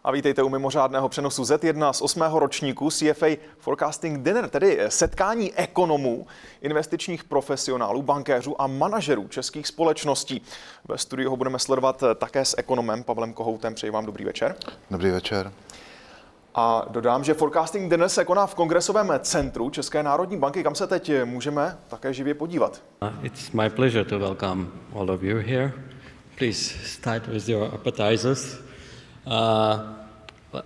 A vítejte u mimořádného přenosu Z1 z 8. ročníku CFA Forecasting Dinner, tedy setkání ekonomů, investičních profesionálů, bankéřů a manažerů českých společností. Ve studiu ho budeme sledovat také s ekonomem Pavlem Kohoutem. Přeji vám dobrý večer. Dobrý večer. A dodám, že Forecasting Dinner se koná v Kongresovém centru České národní banky, kam se teď můžeme také živě podívat. It's my pleasure to welcome all of you here. Please start with your appetizers.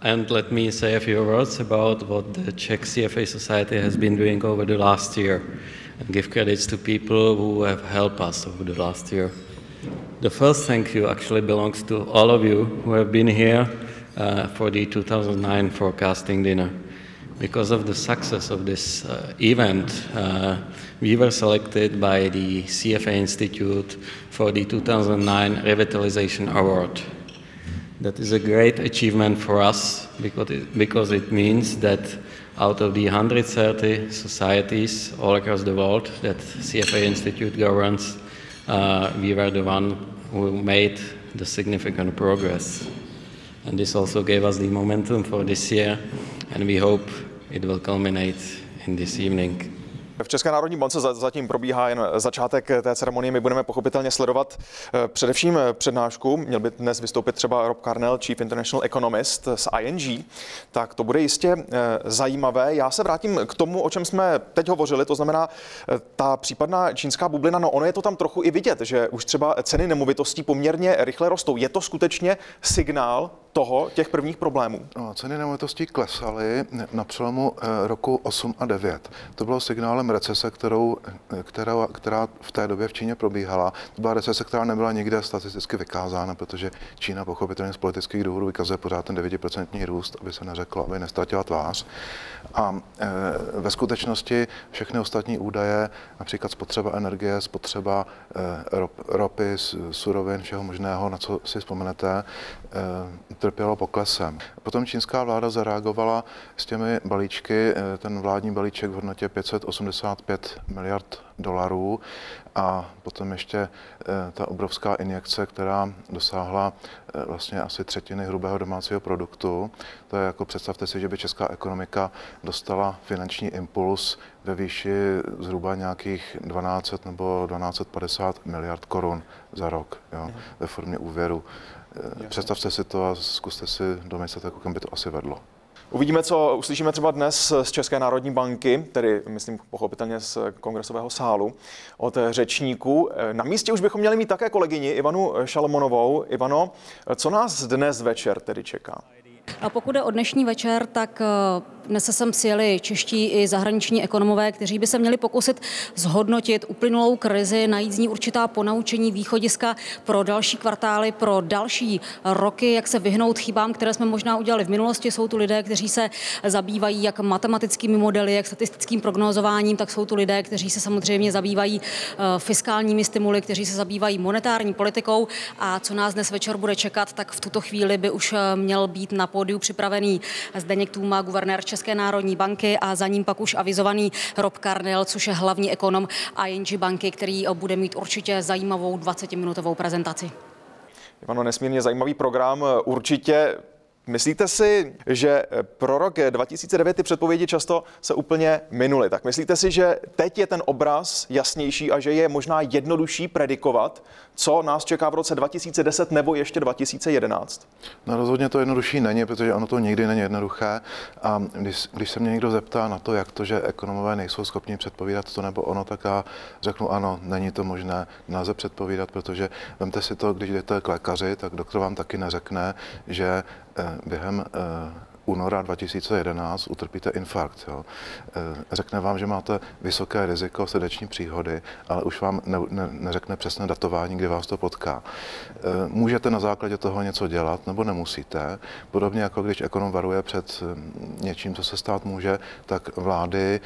And let me say a few words about what the Czech CFA Society has been doing over the last year and give credits to people who have helped us over the last year. The first thank you actually belongs to all of you who have been here for the 2009 forecasting dinner. Because of the success of this event, we were selected by the CFA Institute for the 2009 Revitalization Award. That is a great achievement for us because it means that out of the 130 societies all across the world that CFA Institute governs, we were the one who made the significant progress. And this also gave us the momentum for this year, and we hope it will culminate in this evening. V České národní bance zatím probíhá jen začátek té ceremonie. My budeme pochopitelně sledovat především přednášku. Měl by dnes vystoupit třeba Rob Carnell, Chief International Economist z ING. Tak to bude jistě zajímavé. Já se vrátím k tomu, o čem jsme teď hovořili, to znamená ta případná čínská bublina. No ono je to tam trochu i vidět, že už třeba ceny nemovitostí poměrně rychle rostou. Je to skutečně signál těch prvních problémů? No, ceny nemovitostí klesaly na přelomu roku 8 a 9. To bylo signálem recese, která v té době v Číně probíhala. To byla recese, která nebyla nikde statisticky vykázána, protože Čína pochopitelně z politických důvodů vykazuje pořád ten 9% růst, aby se neřeklo, aby nestratila tvář. A ve skutečnosti všechny ostatní údaje, například spotřeba energie, spotřeba ropy, surovin, všeho možného, na co si vzpomenete, trpělo poklesem. Potom čínská vláda zareagovala s těmi balíčky, ten vládní balíček v hodnotě 585 miliard dolarů a potom ještě ta obrovská injekce, která dosáhla vlastně asi třetiny hrubého domácího produktu. To je jako představte si, že by česká ekonomika dostala finanční impuls ve výši zhruba nějakých 12 nebo 1250 miliard korun za rok, jo, ve formě úvěru. Představte si to a zkuste si domyslet, jako kam by to asi vedlo. Uvidíme, co uslyšíme třeba dnes z České národní banky, tedy myslím pochopitelně z kongresového sálu, od řečníků. Na místě už bychom měli mít také kolegyni Ivanu Šalomonovou. Ivano, co nás dnes večer tedy čeká? A pokud je o dnešní večer, tak dnes se sem přijeli čeští i zahraniční ekonomové, kteří by se měli pokusit zhodnotit uplynulou krizi, najít z ní určitá ponaučení, východiska pro další kvartály, pro další roky, jak se vyhnout chybám, které jsme možná udělali v minulosti. Jsou tu lidé, kteří se zabývají jak matematickými modely, jak statistickým prognozováním, tak jsou tu lidé, kteří se samozřejmě zabývají fiskálními stimuly, kteří se zabývají monetární politikou. A co nás dnes večer bude čekat, tak v tuto chvíli by už měl být na pódiu připravený Zdeněk Tůma, guvernér České národní banky, a za ním pak už avizovaný Rob Carnell, což je hlavní ekonom ING banky, který bude mít určitě zajímavou 20-minutovou prezentaci. Ivano, nesmírně zajímavý program určitě. Myslíte si, že pro rok 2009 ty předpovědi často se úplně minuly? Tak myslíte si, že teď je ten obraz jasnější a že je možná jednodušší predikovat, co nás čeká v roce 2010 nebo ještě 2011? No rozhodně to jednodušší není, protože ono to nikdy není jednoduché. A když se mě někdo zeptá na to, jak to, že ekonomové nejsou schopni předpovídat to nebo ono, tak já řeknu ano, není to možné, nelze předpovídat, protože vemte si to, když jdete k lékaři, tak doktor vám taky neřekne, že během února 2011 utrpíte infarkt. Jo. Řekne vám, že máte vysoké riziko srdeční příhody, ale už vám neřekne přesné datování, kdy vás to potká. Můžete na základě toho něco dělat, nebo nemusíte. Podobně jako když ekonom varuje před něčím, co se stát může, tak vlády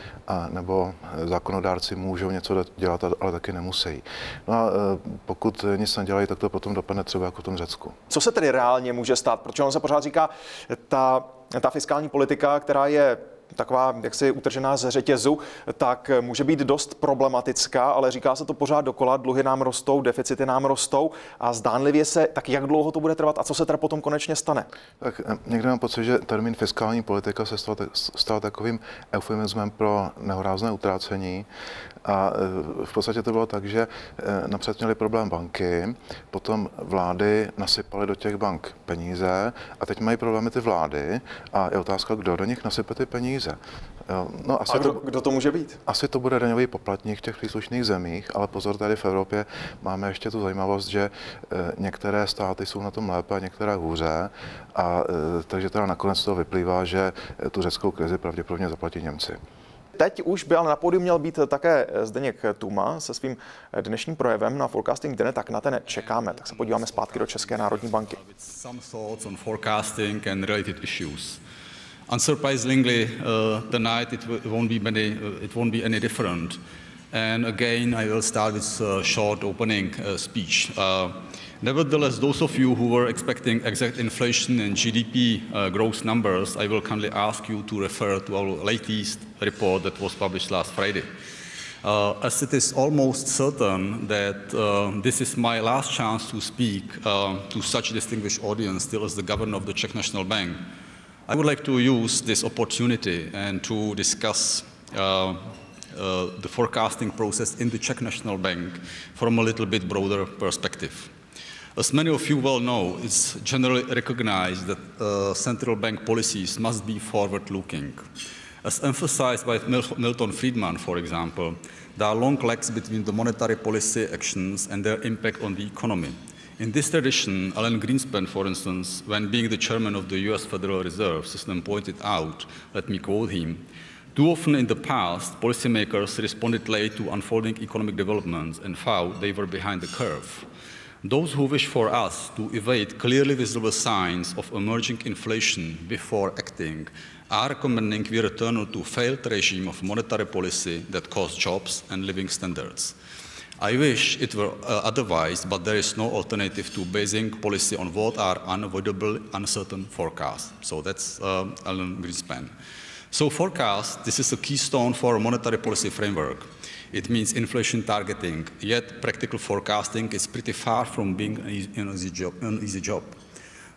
nebo zákonodárci můžou něco dělat, ale taky nemusí. No a pokud nic nedělají, tak to potom dopadne třeba jako v tom Řecku. Co se tedy reálně může stát? Protože on se pořád říká, ta fiskální politika, která je taková jaksi utržená z řetězu, tak může být dost problematická, ale říká se to pořád dokola, dluhy nám rostou, deficity nám rostou a zdánlivě se, tak jak dlouho to bude trvat a co se teda potom konečně stane? Tak někdy mám pocit, že termín fiskální politika se stal takovým eufemismem pro nehorázné utrácení. A v podstatě to bylo tak, že napřed měli problém banky, potom vlády nasypaly do těch bank peníze a teď mají problémy ty vlády a je otázka, kdo do nich nasype ty peníze. No, asi kdo to může být? Asi to bude daňový poplatník v těch příslušných zemích, ale pozor, tady v Evropě máme ještě tu zajímavost, že některé státy jsou na tom lépe a některé hůře, a takže teda nakonec z toho vyplývá, že tu řeckou krizi pravděpodobně zaplatí Němci. Teď už by ale na pódiu měl být také Zdeněk Tuma se svým dnešním projevem na Forecasting Internet, tak na ten čekáme. Tak se podíváme zpátky do České národní banky. Some thoughts on forecasting and related issues. Unsurprisingly, tonight it won't be any different. And again, I will start with a short opening speech. Nevertheless, those of you who were expecting exact inflation and GDP growth numbers, I will kindly ask you to refer to our latest report that was published last Friday. As it is almost certain that this is my last chance to speak to such a distinguished audience still as the governor of the Czech National Bank, I would like to use this opportunity and to discuss the forecasting process in the Czech National Bank from a little bit broader perspective. As many of you well know, it's generally recognized that central bank policies must be forward-looking. As emphasized by Milton Friedman, for example, there are long lags between the monetary policy actions and their impact on the economy. In this tradition, Alan Greenspan, for instance, when being the chairman of the US Federal Reserve System, pointed out, let me quote him, "Too often in the past, policymakers responded late to unfolding economic developments and found they were behind the curve. Those who wish for us to evade clearly visible signs of emerging inflation before acting are recommending we return to a failed regime of monetary policy that costs jobs and living standards. I wish it were otherwise, but there is no alternative to basing policy on what are unavoidable, uncertain forecasts." So that's Alan Greenspan. So forecast, this is a keystone for a monetary policy framework. It means inflation targeting, yet practical forecasting is pretty far from being an easy job.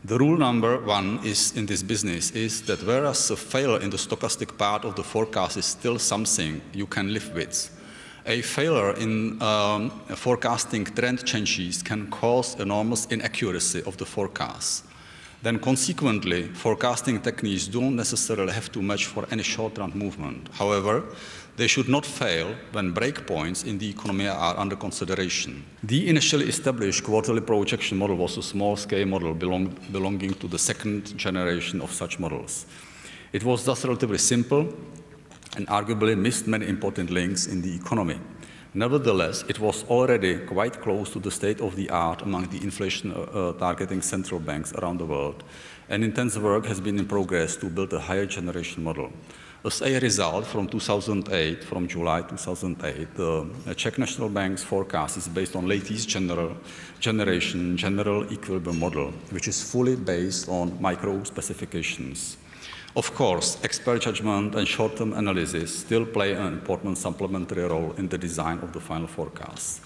The rule number one in this business is that whereas a failure in the stochastic part of the forecast is still something you can live with, a failure in forecasting trend changes can cause enormous inaccuracy of the forecast. Then consequently, forecasting techniques don't necessarily have to match for any short-run movement. However, they should not fail when breakpoints in the economy are under consideration. The initially established quarterly projection model was a small-scale model belonging to the second generation of such models. It was thus relatively simple and arguably missed many important links in the economy. Nevertheless, it was already quite close to the state of the art among the inflation targeting central banks around the world, and intense work has been in progress to build a higher generation model. As a result, from July 2008, the Czech National Bank's forecast is based on latest general equilibrium model, which is fully based on micro specifications. Of course, expert judgment and short-term analysis still play an important supplementary role in the design of the final forecast.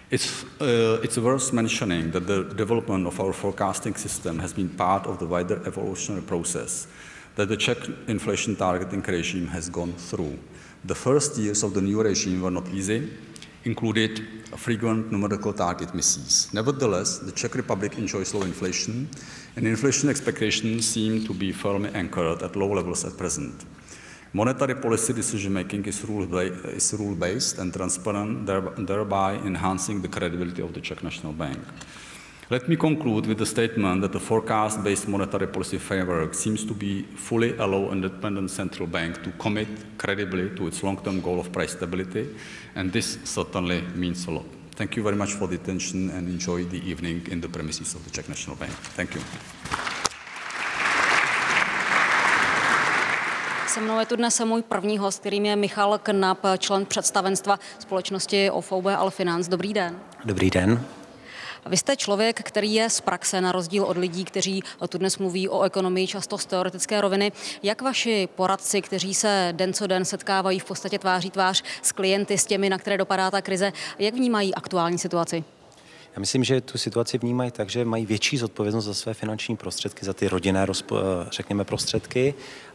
It's worth mentioning that the development of our forecasting system has been part of the wider evolutionary process that the Czech inflation targeting regime has gone through. The first years of the new regime were not easy, included frequent numerical target misses. Nevertheless, the Czech Republic enjoys low inflation, and inflation expectations seem to be firmly anchored at low levels at present. Monetary policy decision-making is rule-based and transparent, thereby enhancing the credibility of the Czech National Bank. Let me conclude with the statement that the forecast-based monetary policy framework seems to be fully allow an independent central bank to commit credibly to its long-term goal of price stability, and this certainly means a lot. Thank you very much for the attention and enjoy the evening in the premises of the Czech National Bank. Thank you. Se mnou je tu dnes můj první host, kterým je Michal Knap, člen představenstva společnosti OVB Alfinance. Dobrý den. Dobrý den. Vy jste člověk, který je z praxe, na rozdíl od lidí, kteří tu dnes mluví o ekonomii často z teoretické roviny. Jak vaši poradci, kteří se den co den setkávají v podstatě tváří tvář s klienty, s těmi, na které dopadá ta krize, jak vnímají aktuální situaci? Já myslím, že tu situaci vnímají tak, že mají větší zodpovědnost za své finanční prostředky, za ty rodinné, řekněme, prostředky.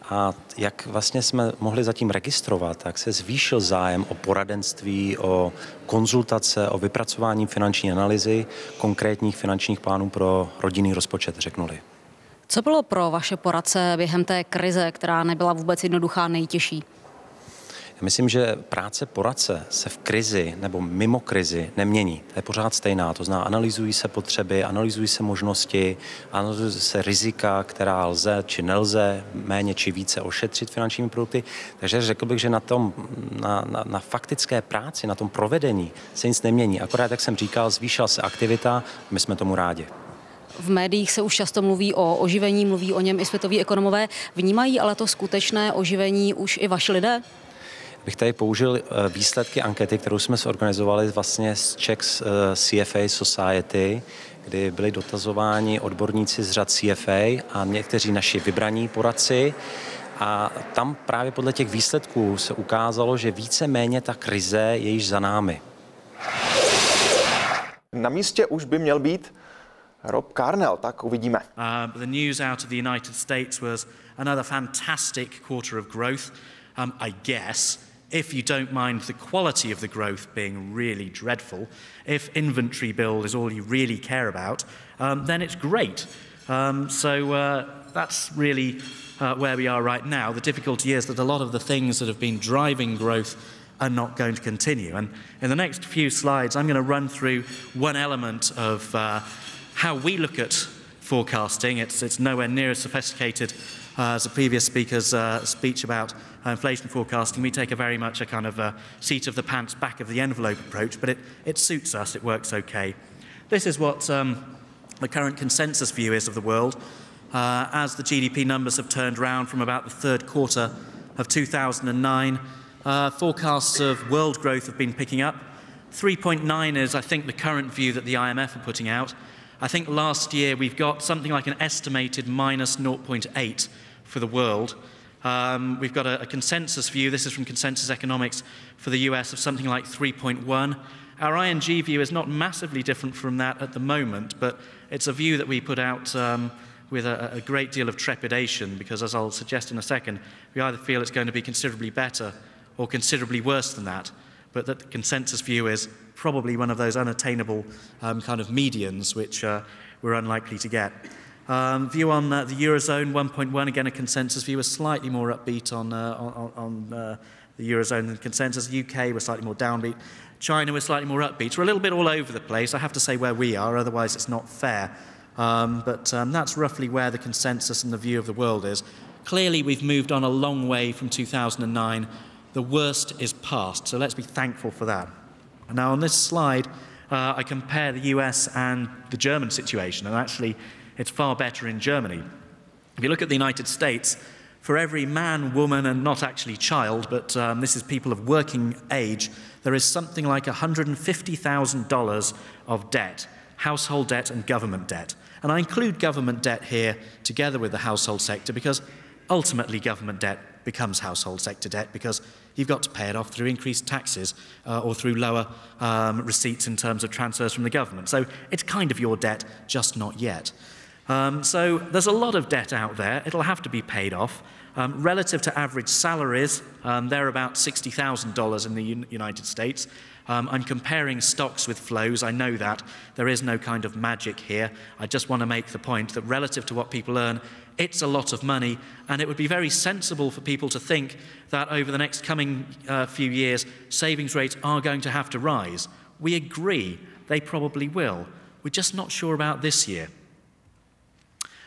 A jak vlastně jsme mohli zatím registrovat, tak se zvýšil zájem o poradenství, o konzultace, o vypracování finanční analýzy, konkrétních finančních plánů pro rodinný rozpočet, řeknu-li. Co bylo pro vaše poradce během té krize, která nebyla vůbec jednoduchá, nejtěžší? Já myslím, že práce poradce se v krizi nebo mimo krizi nemění. To je pořád stejná. To znamená, analyzují se potřeby, analyzují se možnosti, analyzují se rizika, která lze či nelze méně či více ošetřit finančními produkty. Takže řekl bych, že na faktické práci, na tom provedení se nic nemění. Akorát, jak jsem říkal, zvýšila se aktivita, my jsme tomu rádi. V médiích se už často mluví o oživení, mluví o něm i světoví ekonomové. Vnímají ale to skutečné oživení už i vaši lidé? Bych tady použil výsledky ankety, kterou jsme zorganizovali vlastně z Czech CFA Society, kdy byli dotazováni odborníci z řad CFA a někteří naši vybraní poradci. A tam právě podle těch výsledků se ukázalo, že víceméně ta krize je již za námi. Na místě už by měl být Rob Carnell, tak uvidíme. The news out of the United States was another fantastic quarter of growth, I guess. If you don't mind the quality of the growth being really dreadful, if inventory build is all you really care about, then it's great. That's really where we are right now. The difficulty is that a lot of the things that have been driving growth are not going to continue. And in the next few slides, I'm going to run through one element of how we look at forecasting. It's nowhere near as sophisticated as the previous speaker's speech about inflation forecasting. We take a very much a kind of a seat of the pants, back of the envelope approach, but it suits us, it works okay. This is what the current consensus view is of the world as the GDP numbers have turned around from about the third quarter of 2009. Forecasts of world growth have been picking up. 3.9 is, I think, the current view that the IMF are putting out. I think last year we've got something like an estimated minus 0.8 for the world. We've got a consensus view, this is from Consensus Economics, for the US of something like 3.1. Our ING view is not massively different from that at the moment, but it's a view that we put out with a great deal of trepidation, because as I'll suggest in a second, we either feel it's going to be considerably better or considerably worse than that, but that the consensus view is probably one of those unattainable kind of medians which we're unlikely to get. View on the Eurozone, 1.1, again a consensus view, is slightly more upbeat on the Eurozone than consensus. The UK was slightly more downbeat. China was slightly more upbeat. We're a little bit all over the place. I have to say where we are, otherwise it's not fair. But that's roughly where the consensus and the view of the world is. Clearly we've moved on a long way from 2009. The worst is past, so let's be thankful for that. Now on this slide, I compare the US and the German situation, and actually it's far better in Germany. If you look at the United States, for every man, woman, and not actually child, but this is people of working age, there is something like $150,000 of debt, household debt and government debt. And I include government debt here together with the household sector because ultimately government debt becomes household sector debt because you've got to pay it off through increased taxes or through lower receipts in terms of transfers from the government. So it's kind of your debt, just not yet. So there's a lot of debt out there. It'll have to be paid off. Relative to average salaries, they're about $60,000 in the United States. I'm comparing stocks with flows. I know that. There is no kind of magic here. I just want to make the point that relative to what people earn, it's a lot of money, and it would be very sensible for people to think that over the next coming few years, savings rates are going to have to rise. We agree they probably will. We're just not sure about this year.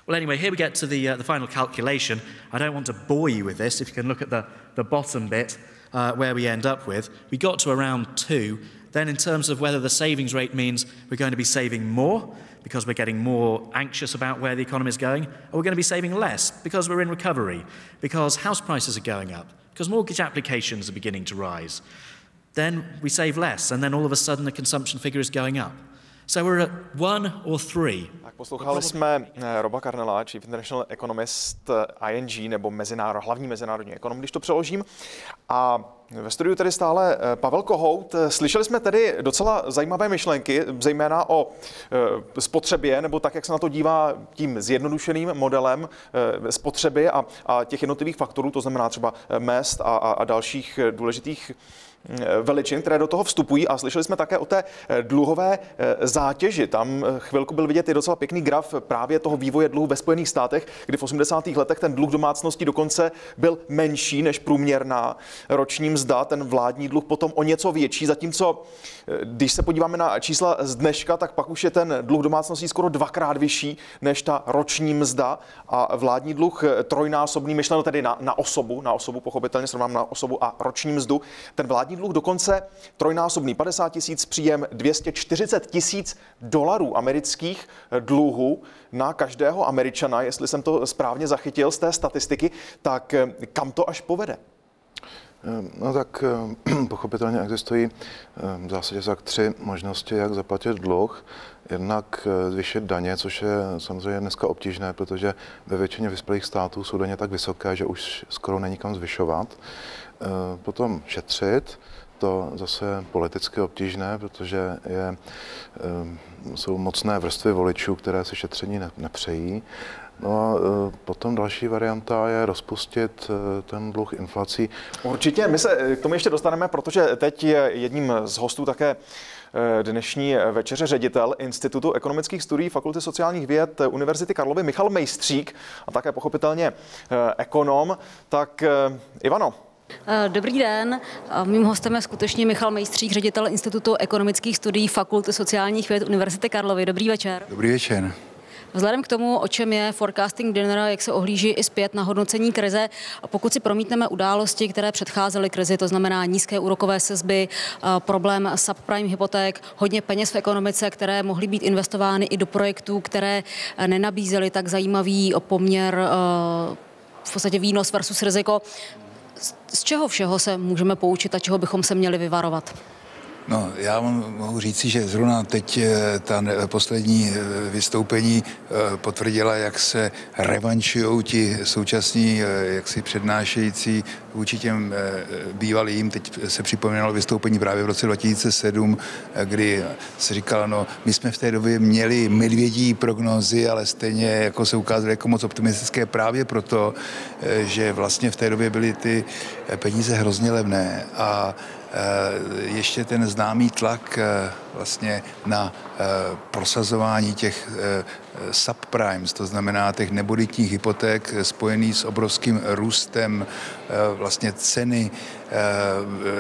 Well, anyway, here we get to the final calculation. I don't want to bore you with this. If you can look at the bottom bit where we end up with, we got to around 2. Then in terms of whether the savings rate means we're going to be saving more because we're getting more anxious about where the economy is going, or we're going to be saving less because we're in recovery, because house prices are going up, because mortgage applications are beginning to rise. Then we save less, and then all of a sudden the consumption figure is going up. So we're at 1 or 3. Tak poslouchali jsme Roba Carnella, Chief International Economist ING, nebo hlavní mezinárodní ekonom, když to přeložím. A ve studiu tedy stále Pavel Kohout. Slyšeli jsme tedy docela zajímavé myšlenky, zejména o spotřebě, nebo tak, jak se na to dívá tím zjednodušeným modelem spotřeby a těch jednotlivých faktorů, to znamená třeba mezd a dalších důležitých veličin, které do toho vstupují, a slyšeli jsme také o té dluhové zátěži. Tam chvilku byl vidět i docela pěkný graf právě toho vývoje dluhu ve Spojených státech, kdy v 80. letech ten dluh domácností dokonce byl menší než průměrná roční mzda, ten vládní dluh potom o něco větší, zatímco když se podíváme na čísla z dneška, tak pak už je ten dluh domácností skoro dvakrát vyšší než ta roční mzda a vládní dluh trojnásobný, myšleno tedy na osobu, pochopitelně srovnám na osobu a roční mzdu. Ten vládní dluh dokonce trojnásobný, 50 000 příjem, 240 000 $ amerických dluhu na každého Američana, jestli jsem to správně zachytil z té statistiky, tak kam to až povede? No tak pochopitelně existují v zásadě tak 3 možnosti, jak zaplatit dluh. Jednak zvýšit daně, což je samozřejmě dneska obtížné, protože ve většině vyspělých států jsou daně tak vysoké, že už skoro není kam zvyšovat. Potom šetřit, to zase politicky obtížné, protože jsou mocné vrstvy voličů, které si šetření nepřejí. No a potom další varianta je rozpustit ten dluh inflací. Určitě, my se k tomu ještě dostaneme, protože teď je jedním z hostů také dnešní večeře ředitel Institutu ekonomických studií Fakulty sociálních věd Univerzity Karlovy Michal Mejstřík a také pochopitelně ekonom. Tak Ivano. Dobrý den. Mým hostem je skutečně Michal Mejstřík, ředitel Institutu ekonomických studií Fakulty sociálních věd Univerzity Karlovy. Dobrý večer. Dobrý večer. Vzhledem k tomu, o čem je forecasting dinner, jak se ohlíží i zpět na hodnocení krize, pokud si promítneme události, které předcházely krizi, to znamená nízké úrokové sazby, problém subprime hypoték, hodně peněz v ekonomice, které mohly být investovány i do projektů, které nenabízely tak zajímavý poměr, v podstatě výnos versus riziko. Z čeho všeho se můžeme poučit a čeho bychom se měli vyvarovat? No, já mohu říci, že zrovna teď ta poslední vystoupení potvrdila, jak se revanšují ti současní, jak si přednášející vůči těm bývalým. Teď se připomínalo vystoupení právě v roce 2007, kdy se říkalo, no, my jsme v té době měli medvědí prognózy, ale stejně jako se ukázaly jako moc optimistické právě proto, že vlastně v té době byly ty peníze hrozně levné a ještě ten známý tlak vlastně na prosazování těch subprimes, to znamená těch neboditních hypoték spojený s obrovským růstem vlastně ceny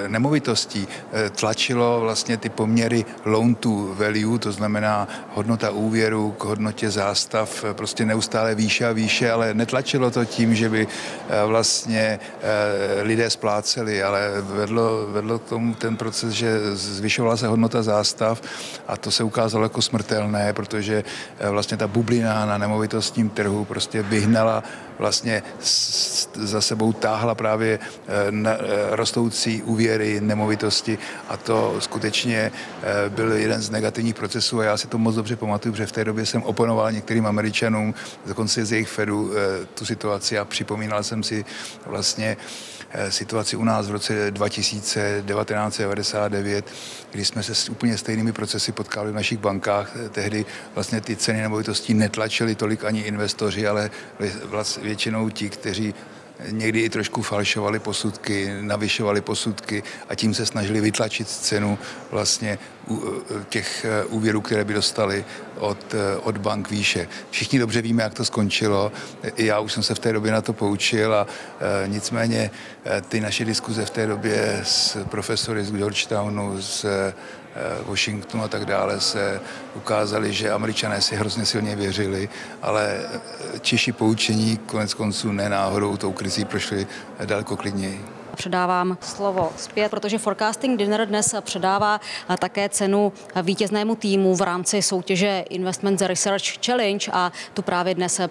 nemovitostí, tlačilo vlastně ty poměry loan to value, to znamená hodnota úvěru k hodnotě zástav prostě neustále výše a výše, ale netlačilo to tím, že by vlastně lidé spláceli, ale vedlo k tomu ten proces, že zvyšovala se hodnota zástav a to se ukázalo jako smrtelné, protože vlastně ta bublina na nemovitostním trhu prostě vyhnala vlastně za sebou táhla právě rostoucí úvěry, nemovitosti a to skutečně byl jeden z negativních procesů a já si to moc dobře pamatuju, protože v té době jsem oponoval některým Američanům, dokonce z jejich Fedu, tu situaci a připomínal jsem si vlastně situaci u nás v roce 1999, kdy jsme se s úplně stejnými procesy potkali v našich bankách. Tehdy vlastně ty ceny nemovitostí netlačili tolik ani investoři, ale vlastně většinou ti, kteří někdy i trošku falšovali posudky, navyšovali posudky a tím se snažili vytlačit cenu vlastně těch úvěrů, které by dostali od bank výše. Všichni dobře víme, jak to skončilo. Já už jsem se v té době na to poučil a nicméně ty naše diskuze v té době s profesory z Georgetownu, z Washingtonu a tak dále se ukázali, že Američané si hrozně silně věřili, ale Češi poučení konec konců ne náhodou tou krizí prošli daleko klidněji. Předávám slovo zpět, protože Forecasting Dinner dnes předává také cenu vítěznému týmu v rámci soutěže Investment Research Challenge a tu právě dnes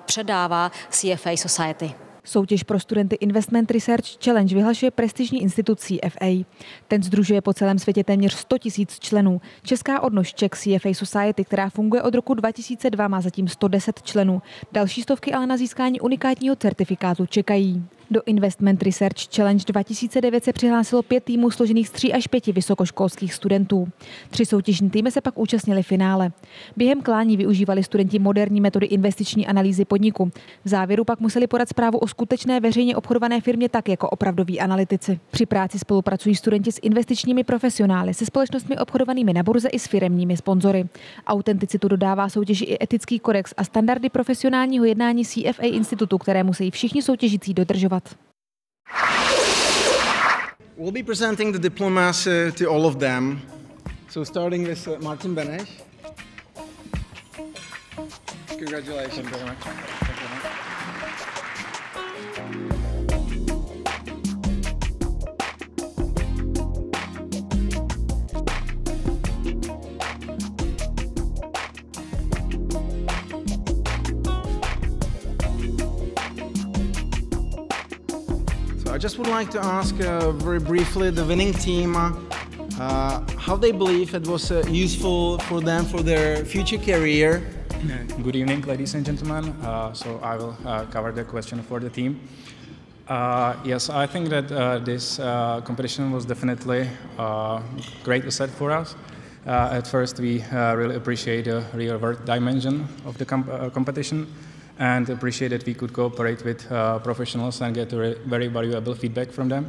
předává CFA Society. Soutěž pro studenty Investment Research Challenge vyhlašuje prestižní institut CFA. Ten sdružuje po celém světě téměř 100 000 členů. Česká odnož Czech CFA Society, která funguje od roku 2002, má zatím 110 členů. Další stovky ale na získání unikátního certifikátu čekají. Do Investment Research Challenge 2009 se přihlásilo 5 týmů složených z 3 až 5 vysokoškolských studentů. 3 soutěžní týmy se pak účastnili finále. Během klání využívali studenti moderní metody investiční analýzy podniku. V závěru pak museli podat zprávu o skutečné veřejně obchodované firmě tak jako opravdoví analytici. Při práci spolupracují studenti s investičními profesionály, se společnostmi obchodovanými na burze i s firemními sponzory. Autenticitu dodává soutěži i etický kodex a standardy profesionálního jednání CFA institutu, které musí všichni soutěžící dodržovat. We'll be presenting the diplomas to all of them. So starting with Martin Beneš. Congratulations. Thank you very much. I just would like to ask very briefly the winning team how they believe it was useful for them for their future career. Good evening, ladies and gentlemen. So I will cover the question for the team. Yes, I think that this competition was definitely a great asset for us. At first, we really appreciate the real-world dimension of the competition, and appreciate that we could cooperate with professionals and get very valuable feedback from them.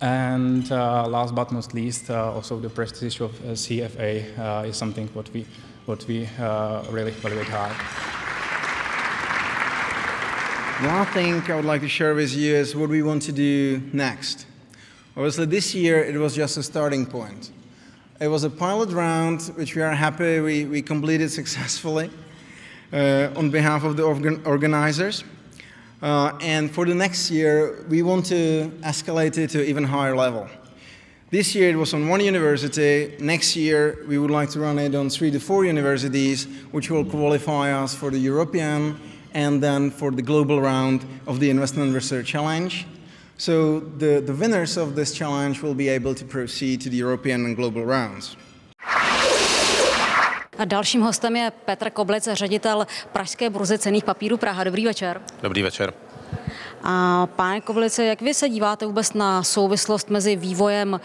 And last but not least, also the prestige of CFA is something what we really evaluate high. One thing I would like to share with you is what we want to do next. Obviously, this year it was just a starting point. It was a pilot round, which we are happy we completed successfully. On behalf of the organizers. And for the next year, we want to escalate it to an even higher level. This year it was on 1 university. Next year we would like to run it on 3 to 4 universities, which will qualify us for the European and then for the global round of the Investment Research Challenge. So the winners of this challenge will be able to proceed to the European and global rounds. A dalším hostem je Petr Koblec, ředitel Pražské burzy cenných papírů Praha. Dobrý večer. Dobrý večer. A pane Koblice, jak vy se díváte vůbec na souvislost mezi vývojem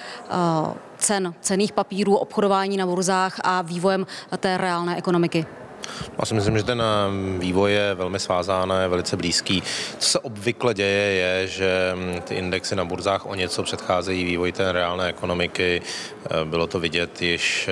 cen cenných papírů, obchodování na burzách a vývojem té reálné ekonomiky? Já si myslím, že ten vývoj je velmi svázán, je velice blízký. Co se obvykle děje, je, že ty indexy na burzách o něco předcházejí vývoji té reálné ekonomiky. Bylo to vidět již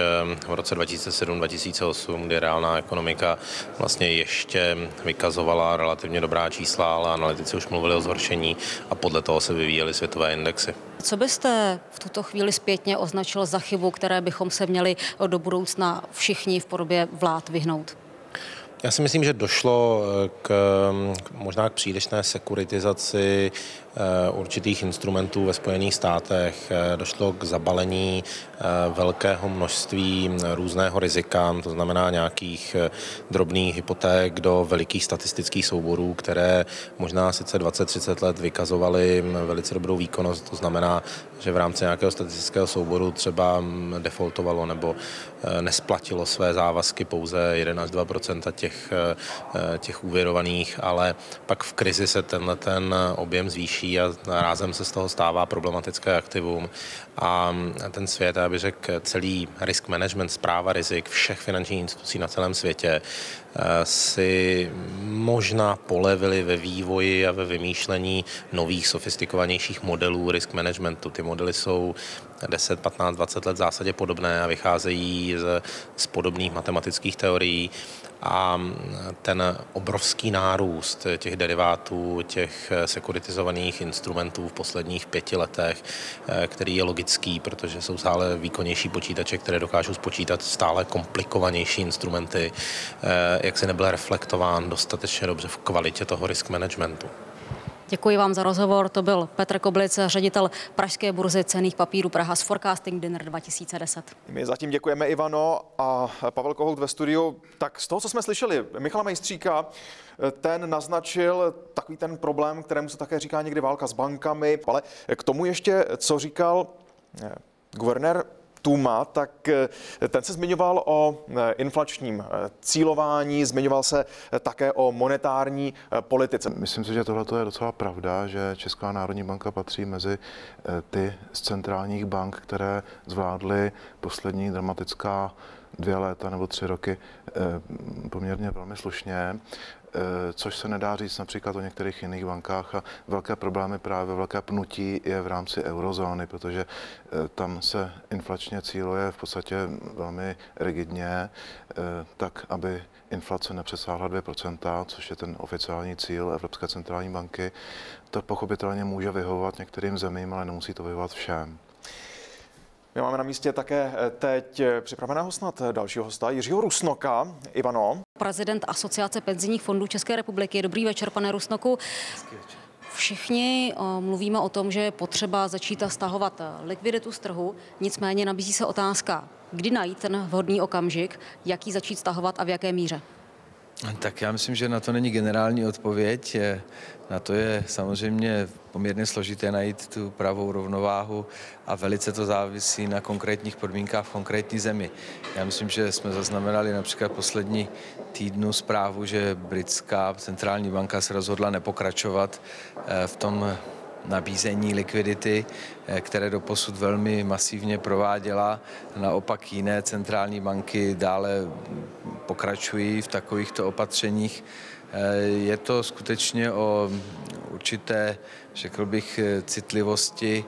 v roce 2007-2008, kdy reálná ekonomika vlastně ještě vykazovala relativně dobrá čísla, ale analytici už mluvili o zhoršení a podle toho se vyvíjely světové indexy. Co byste v tuto chvíli zpětně označil za chybu, které bychom se měli do budoucna všichni v podobě vlád vyhnout? Já si myslím, že došlo možná k přílišné sekuritizaci určitých instrumentů ve Spojených státech. Došlo k zabalení velkého množství různého rizika, to znamená nějakých drobných hypoték do velikých statistických souborů, které možná sice 20-30 let vykazovaly velice dobrou výkonnost, to znamená, že v rámci nějakého statistického souboru třeba defaultovalo nebo nesplatilo své závazky pouze 1 až 2% těch úvěrovaných, ale pak v krizi se ten objem zvýší a rázem se z toho stává problematické aktivum. A ten svět, já bych řekl, celý risk management, správa rizik všech finančních institucí na celém světě si možná polevili ve vývoji a ve vymýšlení nových, sofistikovanějších modelů risk managementu. Ty modely jsou 10, 15, 20 let v zásadě podobné a vycházejí z podobných matematických teorií. A ten obrovský nárůst těch derivátů, těch sekuritizovaných instrumentů v posledních 5 letech, který je logický, protože jsou stále výkonnější počítače, které dokážou spočítat stále komplikovanější instrumenty, jak se nebyl reflektován dostatečně dobře v kvalitě toho risk managementu. Děkuji vám za rozhovor. To byl Petr Koblic, ředitel pražské burzy cenných papírů Praha z Forecasting Dinner 2010. My zatím děkujeme, Ivano, a Pavel Kohout ve studiu. Tak z toho, co jsme slyšeli, Michala Mejstříka, ten naznačil takový ten problém, kterému se také říká někdy válka s bankami, ale k tomu ještě, co říkal guvernér Tůma, tak ten se zmiňoval o inflačním cílování, zmiňoval se také o monetární politice. Myslím si, že tohle je docela pravda, že Česká národní banka patří mezi ty z centrálních bank, které zvládly poslední dramatická 2 léta nebo 3 roky poměrně velmi slušně, což se nedá říct například o některých jiných bankách, a velké problémy právě velké pnutí je v rámci eurozóny, protože tam se inflačně cíluje v podstatě velmi rigidně, tak aby inflace nepřesáhla 2%, což je ten oficiální cíl Evropské centrální banky. To pochopitelně může vyhovovat některým zemím, ale nemusí to vyhovovat všem. My máme na místě také teď připraveného snad dalšího hosta, Jiřího Rusnoka. Ivano. Prezident Asociace penzijních fondů České republiky. Dobrý večer, pane Rusnoku. Všichni mluvíme o tom, že je potřeba začít stahovat likviditu z trhu, nicméně nabízí se otázka, kdy najít ten vhodný okamžik, jak ji začít stahovat a v jaké míře. Tak já myslím, že na to není generální odpověď. Na to je samozřejmě poměrně složité najít tu pravou rovnováhu a velice to závisí na konkrétních podmínkách v konkrétní zemi. Já myslím, že jsme zaznamenali například poslední týdnu zprávu, že britská centrální banka se rozhodla nepokračovat v tom nabízení likvidity, které doposud velmi masivně prováděla. Naopak jiné centrální banky dále pokračují v takovýchto opatřeních. Je to skutečně o určité, řekl bych, citlivosti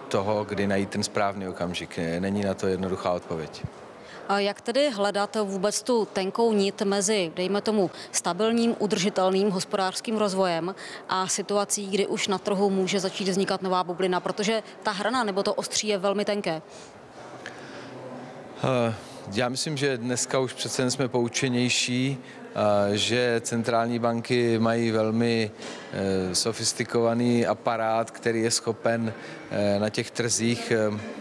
toho, kdy najít ten správný okamžik. Není na to jednoduchá odpověď. A jak tedy hledat vůbec tu tenkou nit mezi, dejme tomu, stabilním, udržitelným hospodářským rozvojem a situací, kdy už na trhu může začít vznikat nová bublina, protože ta hrana nebo to ostří je velmi tenké? Já myslím, že dneska už přece jen jsme poučenější, že centrální banky mají velmi sofistikovaný aparát, který je schopen na těch trzích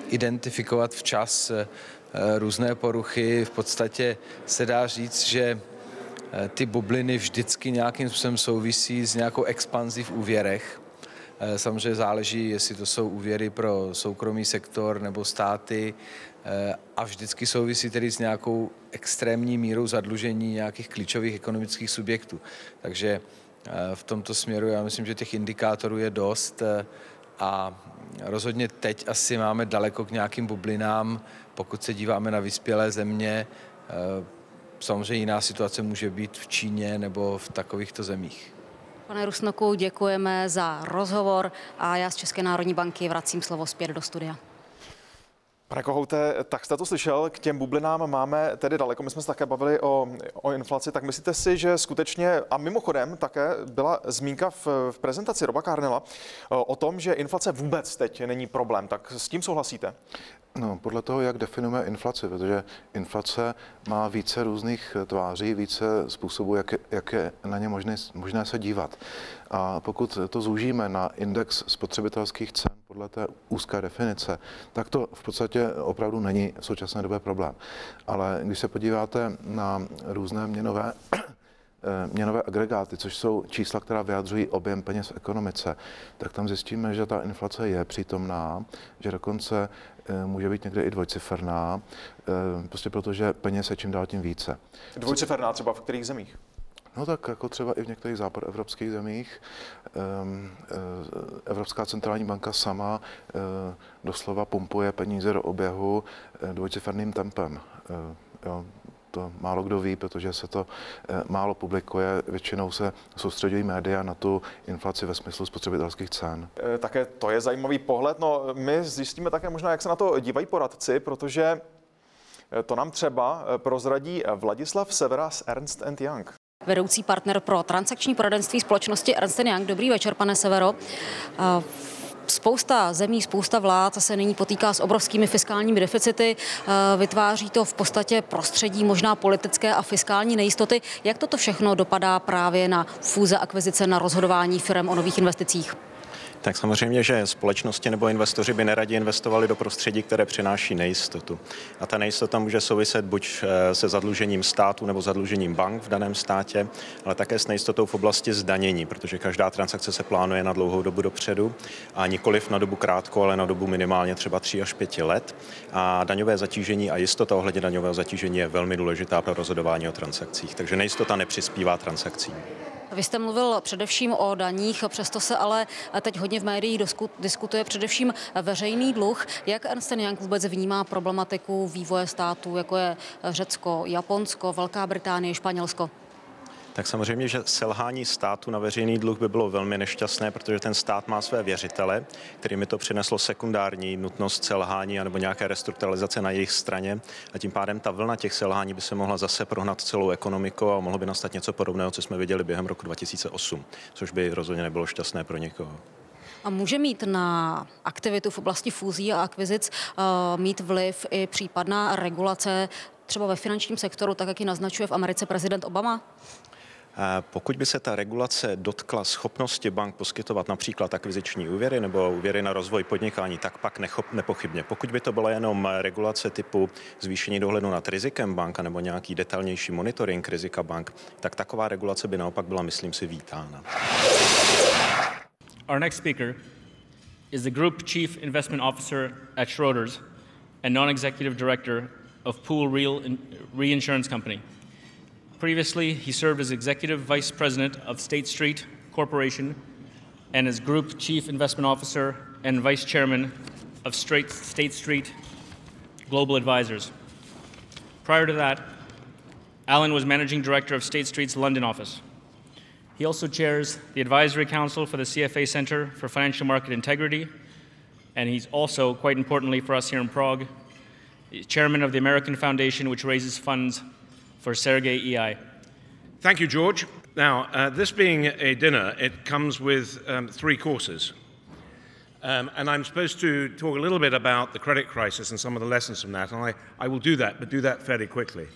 identifikovat včas různé poruchy. V podstatě se dá říct, že ty bubliny vždycky nějakým způsobem souvisí s nějakou expanzí v úvěrech. Samozřejmě záleží, jestli to jsou úvěry pro soukromý sektor nebo státy, a vždycky souvisí tedy s nějakou extrémní mírou zadlužení nějakých klíčových ekonomických subjektů. Takže v tomto směru já myslím, že těch indikátorů je dost a rozhodně teď asi máme daleko k nějakým bublinám, pokud se díváme na vyspělé země. Samozřejmě jiná situace může být v Číně nebo v takovýchto zemích. Pane Rusnoku, děkujeme za rozhovor a já z České národní banky vracím slovo zpět do studia. Pane Kohoute, tak jste to slyšel, k těm bublinám máme tedy daleko. My jsme se také bavili o inflaci, tak myslíte si, že skutečně, a mimochodem také byla zmínka v prezentaci Roba Carnella o tom, že inflace vůbec teď není problém, tak s tím souhlasíte? No, podle toho, jak definujeme inflaci, protože inflace má více různých tváří, více způsobů, jak je na ně možné se dívat. A pokud to zúžíme na index spotřebitelských cen podle té úzké definice, tak to v podstatě opravdu není v současné době problém. Ale když se podíváte na různé měnové agregáty, což jsou čísla, která vyjadřují objem peněz v ekonomice, tak tam zjistíme, že ta inflace je přítomná, že dokonce může být někde i dvojciferná, prostě protože peněz je čím dál tím více. Dvojciferná třeba v kterých zemích? No tak jako třeba i v některých západoevropských zemích. Evropská centrální banka sama doslova pumpuje peníze do oběhu dvojciferným tempem. To málo kdo ví, protože se to málo publikuje. Většinou se soustředují média na tu inflaci ve smyslu spotřebitelských cen. Také to je zajímavý pohled. No, my zjistíme také možná, jak se na to dívají poradci, protože to nám třeba prozradí Vladislav Severa z Ernst & Young. Vedoucí partner pro transakční poradenství společnosti Ernst & Young. Dobrý večer, pane Severo. Spousta zemí, spousta vlád se nyní potýká s obrovskými fiskálními deficity. Vytváří to v podstatě prostředí možná politické a fiskální nejistoty. Jak toto všechno dopadá právě na fúze, akvizice, na rozhodování firem o nových investicích? Tak samozřejmě, že společnosti nebo investoři by neradi investovali do prostředí, které přináší nejistotu. A ta nejistota může souviset buď se zadlužením státu nebo zadlužením bank v daném státě, ale také s nejistotou v oblasti zdanění, protože každá transakce se plánuje na dlouhou dobu dopředu a nikoliv na dobu krátkou, ale na dobu minimálně třeba 3 až 5 let. A daňové zatížení a jistota ohledně daňového zatížení je velmi důležitá pro rozhodování o transakcích, takže nejistota nepřispívá transakcím. Vy jste mluvil především o daních, přesto se ale teď hodně v médiích diskutuje především veřejný dluh. Jak Ernst & Young vůbec vnímá problematiku vývoje států, jako je Řecko, Japonsko, Velká Británie, Španělsko? Tak samozřejmě, že selhání státu na veřejný dluh by bylo velmi nešťastné, protože ten stát má své věřitele, kterými to přineslo sekundární nutnost selhání anebo nějaké restrukturalizace na jejich straně a tím pádem ta vlna těch selhání by se mohla zase prohnat celou ekonomikou a mohlo by nastat něco podobného, co jsme viděli během roku 2008, což by rozhodně nebylo šťastné pro někoho. A může mít na aktivitu v oblasti fúzí a akvizic mít vliv i případná regulace třeba ve finančním sektoru, tak jak ji naznačuje v Americe prezident Obama? Pokud by se ta regulace dotkla schopnosti bank poskytovat například akviziční úvěry nebo úvěry na rozvoj podnikání, tak pak nepochybně. Pokud by to byla jenom regulace typu zvýšení dohledu nad rizikem banka nebo nějaký detailnější monitoring rizika bank, tak taková regulace by naopak byla, myslím si, vítána. Our next speaker is the Group Chief Investment Officer at Schroders and non-executive director of Pool Reinsurance Company. Previously, he served as Executive Vice President of State Street Corporation and as Group Chief Investment Officer and Vice Chairman of State Street Global Advisors. Prior to that, Alan was Managing Director of State Street's London office. He also chairs the Advisory Council for the CFA Center for Financial Market Integrity, and he's also, quite importantly for us here in Prague, Chairman of the American Foundation, which raises funds for Sergei EI. Thank you, George. Now, this being a dinner, it comes with 3 courses. And I'm supposed to talk a little bit about the credit crisis and some of the lessons from that, and I will do that, but do that fairly quickly.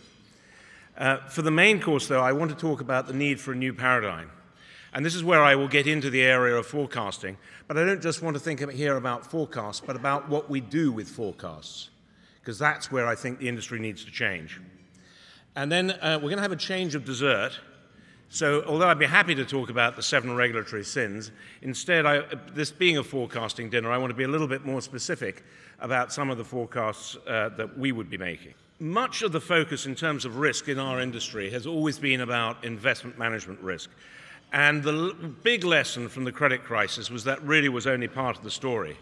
For the main course, though, I want to talk about the need for a new paradigm. And this is where I will get into the area of forecasting, but I don't just want to think here about forecasts, but about what we do with forecasts, because that's where I think the industry needs to change. And then we're going to have a change of dessert. So although I'd be happy to talk about the 7 regulatory sins, instead, this being a forecasting dinner, I want to be a little bit more specific about some of the forecasts that we would be making. Much of the focus in terms of risk in our industry has always been about investment management risk. And the big lesson from the credit crisis was that really was only part of the story.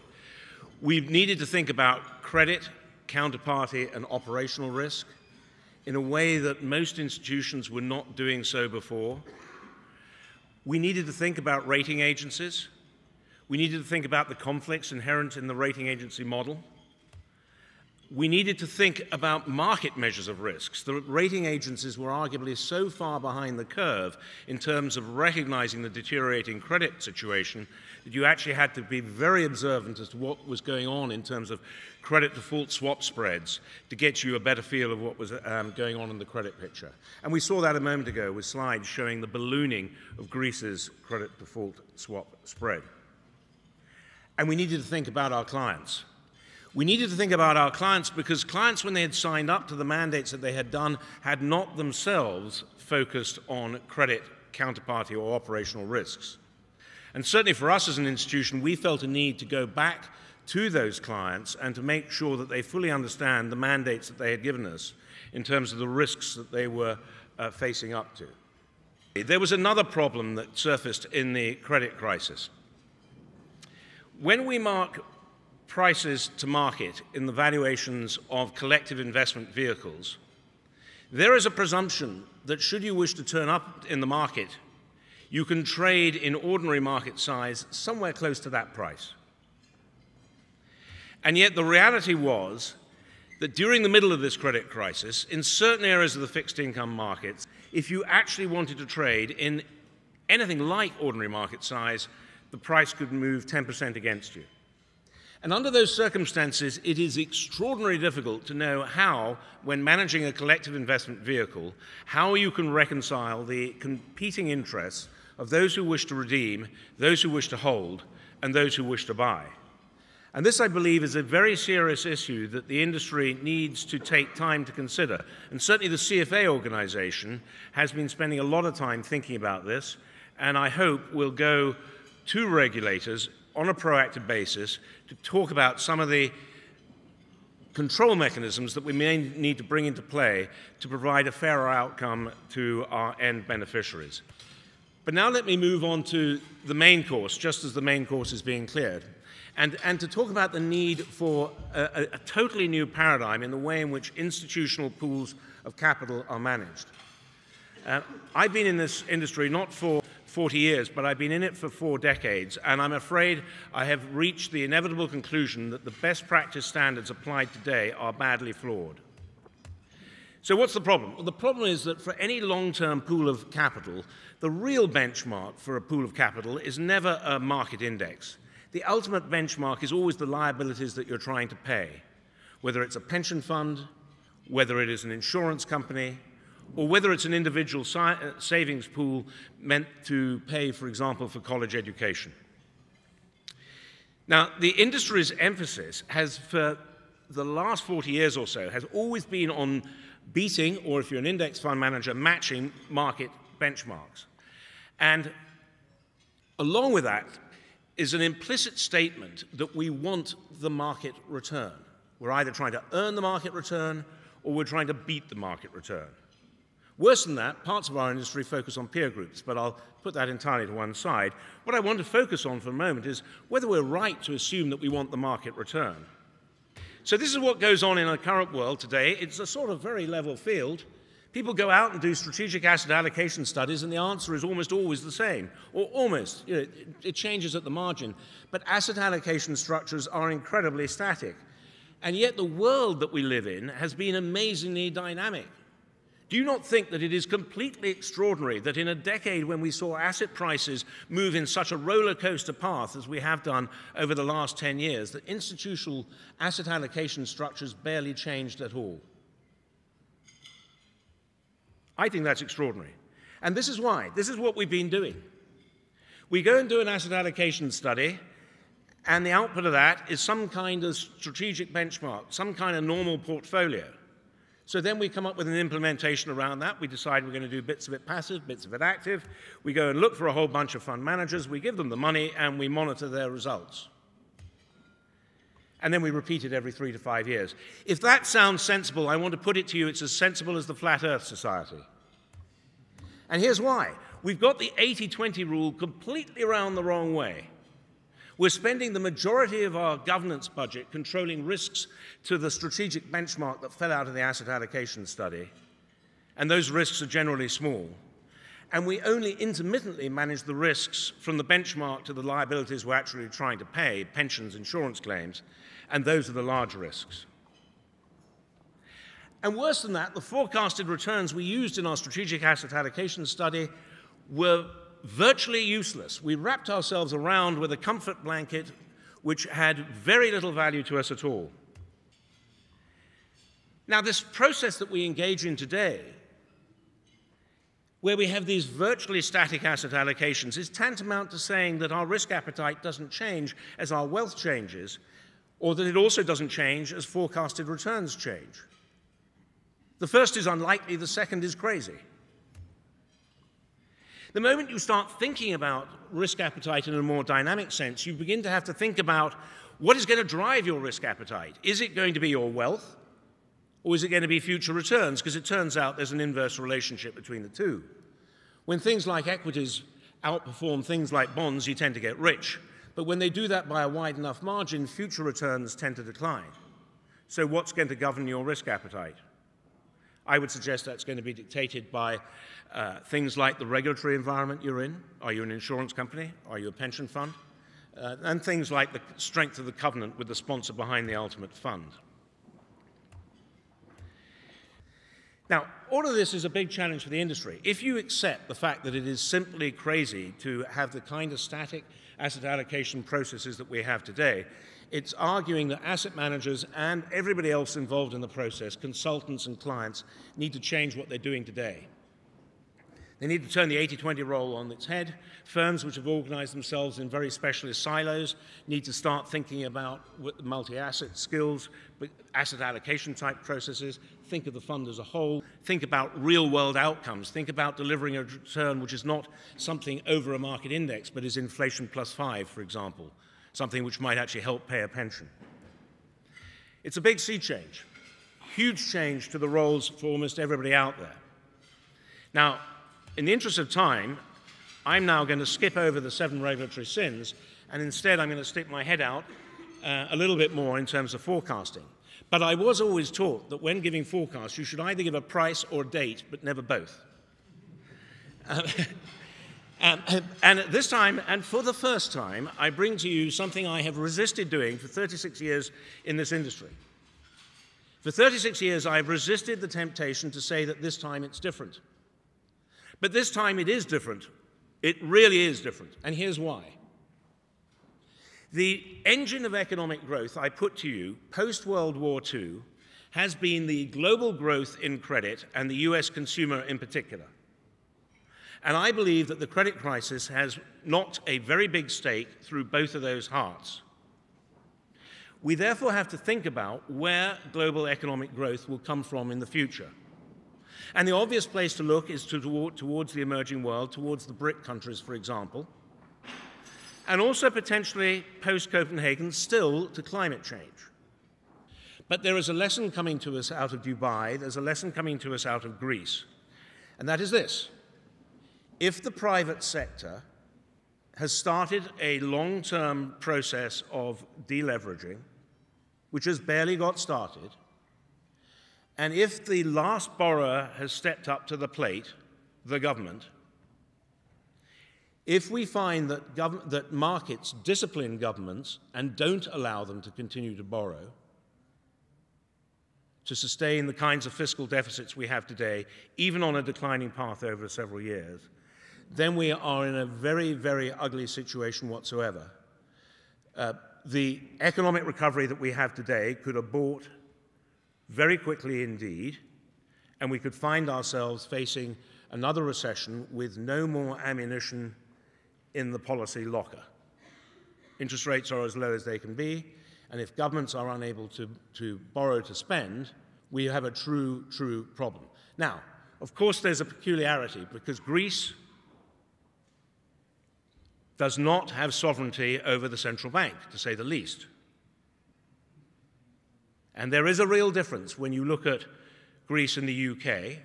We needed to think about credit, counterparty, and operational risk in a way that most institutions were not doing so before. We needed to think about rating agencies. We needed to think about the conflicts inherent in the rating agency model. We needed to think about market measures of risks. The rating agencies were arguably so far behind the curve in terms of recognizing the deteriorating credit situation that you actually had to be very observant as to what was going on in terms of credit default swap spreads to get you a better feel of what was going on in the credit picture. And we saw that a moment ago with slides showing the ballooning of Greece's credit default swap spread. And we needed to think about our clients. We needed to think about our clients because clients, when they had signed up to the mandates that they had done, had not themselves focused on credit, counterparty, or operational risks. And certainly for us as an institution, we felt a need to go back to those clients and to make sure that they fully understand the mandates that they had given us in terms of the risks that they were facing up to. There was another problem that surfaced in the credit crisis. When we mark prices to market in the valuations of collective investment vehicles, there is a presumption that should you wish to turn up in the market, you can trade in ordinary market size somewhere close to that price. And yet the reality was that during the middle of this credit crisis, in certain areas of the fixed income markets, if you actually wanted to trade in anything like ordinary market size, the price could move 10% against you. And under those circumstances, it is extraordinarily difficult to know how, when managing a collective investment vehicle, how you can reconcile the competing interests of those who wish to redeem, those who wish to hold, and those who wish to buy. And this, I believe, is a very serious issue that the industry needs to take time to consider. And certainly the CFA organization has been spending a lot of time thinking about this, and I hope will go to regulators on a proactive basis to talk about some of the control mechanisms that we may need to bring into play to provide a fairer outcome to our end beneficiaries. But now let me move on to the main course, just as the main course is being cleared, and to talk about the need for a totally new paradigm in the way in which institutional pools of capital are managed. I've been in this industry not for 40 years, but I've been in it for 4 decades, and I'm afraid I have reached the inevitable conclusion that the best practice standards applied today are badly flawed. So what's the problem? Well, the problem is that for any long-term pool of capital, the real benchmark for a pool of capital is never a market index. The ultimate benchmark is always the liabilities that you're trying to pay, whether it's a pension fund, whether it is an insurance company, or whether it's an individual savings pool meant to pay, for example, for college education. Now, the industry's emphasis has, for the last 40 years or so, has always been on beating, or if you're an index fund manager, matching market benchmarks. And along with that is an implicit statement that we want the market return. We're either trying to earn the market return or we're trying to beat the market return. Worse than that, parts of our industry focus on peer groups, but I'll put that entirely to one side. What I want to focus on for a moment is whether we're right to assume that we want the market return. So this is what goes on in our current world today. It's a sort of very level field. People go out and do strategic asset allocation studies, and the answer is almost always the same, or almost. You know, it changes at the margin. But asset allocation structures are incredibly static. And yet the world that we live in has been amazingly dynamic. Do you not think that it is completely extraordinary that in a decade when we saw asset prices move in such a roller coaster path as we have done over the last 10 years, that institutional asset allocation structures barely changed at all? I think that's extraordinary. And this is why. This is what we've been doing. We go and do an asset allocation study, and the output of that is some kind of strategic benchmark, some kind of normal portfolio. So then we come up with an implementation around that. We decide we're going to do bits of it passive, bits of it active. We go and look for a whole bunch of fund managers. We give them the money, and we monitor their results. And then we repeat it every 3 to 5 years. If that sounds sensible, I want to put it to you, it's as sensible as the Flat Earth Society. And here's why. We've got the 80-20 rule completely around the wrong way. We're spending the majority of our governance budget controlling risks to the strategic benchmark that fell out of the asset allocation study, and those risks are generally small. And we only intermittently manage the risks from the benchmark to the liabilities we're actually trying to pay, pensions, insurance claims, and those are the large risks. And worse than that, the forecasted returns we used in our strategic asset allocation study were virtually useless. We wrapped ourselves around with a comfort blanket which had very little value to us at all. Now, this process that we engage in today, where we have these virtually static asset allocations, is tantamount to saying that our risk appetite doesn't change as our wealth changes, or that it also doesn't change as forecasted returns change. The first is unlikely, the second is crazy. The moment you start thinking about risk appetite in a more dynamic sense, you begin to have to think about what is going to drive your risk appetite. Is it going to be your wealth, or is it going to be future returns? Because it turns out there's an inverse relationship between the two. When things like equities outperform things like bonds, you tend to get rich. But when they do that by a wide enough margin, future returns tend to decline. So what's going to govern your risk appetite? I would suggest that's going to be dictated by things like the regulatory environment you're in. Are you an insurance company? Are you a pension fund? And things like the strength of the covenant with the sponsor behind the ultimate fund. Now, all of this is a big challenge for the industry. If you accept the fact that it is simply crazy to have the kind of static asset allocation processes that we have today, It's arguing that asset managers and everybody else involved in the process, consultants and clients, need to change what they're doing today. They need to turn the 80-20 role on its head. Firms which have organized themselves in very specialist silos need to start thinking about multi-asset skills, asset allocation type processes, think of the fund as a whole, think about real-world outcomes, think about delivering a return which is not something over a market index, but is inflation plus 5, for example, something which might actually help pay a pension. It's a big sea change, huge change to the roles for almost everybody out there. Now, in the interest of time, I'm now going to skip over the 7 regulatory sins, and instead I'm going to stick my head out a little bit more in terms of forecasting. But I was always taught that when giving forecasts, you should either give a price or a date, but never both. And at this time, and for the first time, I bring to you something I have resisted doing for 36 years in this industry. For 36 years, I've resisted the temptation to say that this time it's different. But this time it is different. It really is different. And here's why. The engine of economic growth, I put to you, post-World War II, has been the global growth in credit and the US consumer in particular. And I believe that the credit crisis has knocked a very big stake through both of those hearts. We therefore have to think about where global economic growth will come from in the future. And the obvious place to look is towards the emerging world, towards the BRIC countries, for example, and also potentially post-Copenhagen still to climate change. But there is a lesson coming to us out of Dubai, there's a lesson coming to us out of Greece, and that is this. If the private sector has started a long-term process of deleveraging, which has barely got started, and if the last borrower has stepped up to the plate, the government, if we find that markets discipline governments and don't allow them to continue to borrow, to sustain the kinds of fiscal deficits we have today, even on a declining path over several years, then we are in a very, very ugly situation whatsoever. The economic recovery that we have today could abort very quickly indeed, and we could find ourselves facing another recession with no more ammunition in the policy locker. Interest rates are as low as they can be, and if governments are unable to borrow to spend, we have a true problem. Now, of course, there's a peculiarity, because Greece does not have sovereignty over the central bank, to say the least. And there is a real difference when you look at Greece and the UK.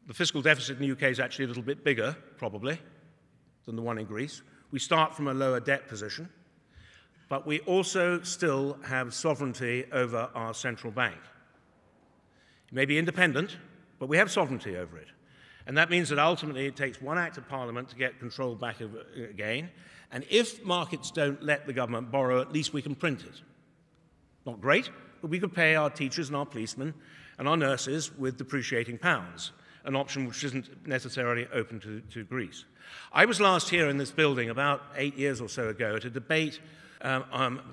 The fiscal deficit in the UK is actually a little bit bigger, probably, than the one in Greece. We start from a lower debt position, but we also still have sovereignty over our central bank. It may be independent, but we have sovereignty over it. And that means that ultimately it takes one act of Parliament to get control back again. And if markets don't let the government borrow, at least we can print it. Not great, but we could pay our teachers and our policemen and our nurses with depreciating pounds, an option which isn't necessarily open to Greece. I was last here in this building about 8 years or so ago at a debate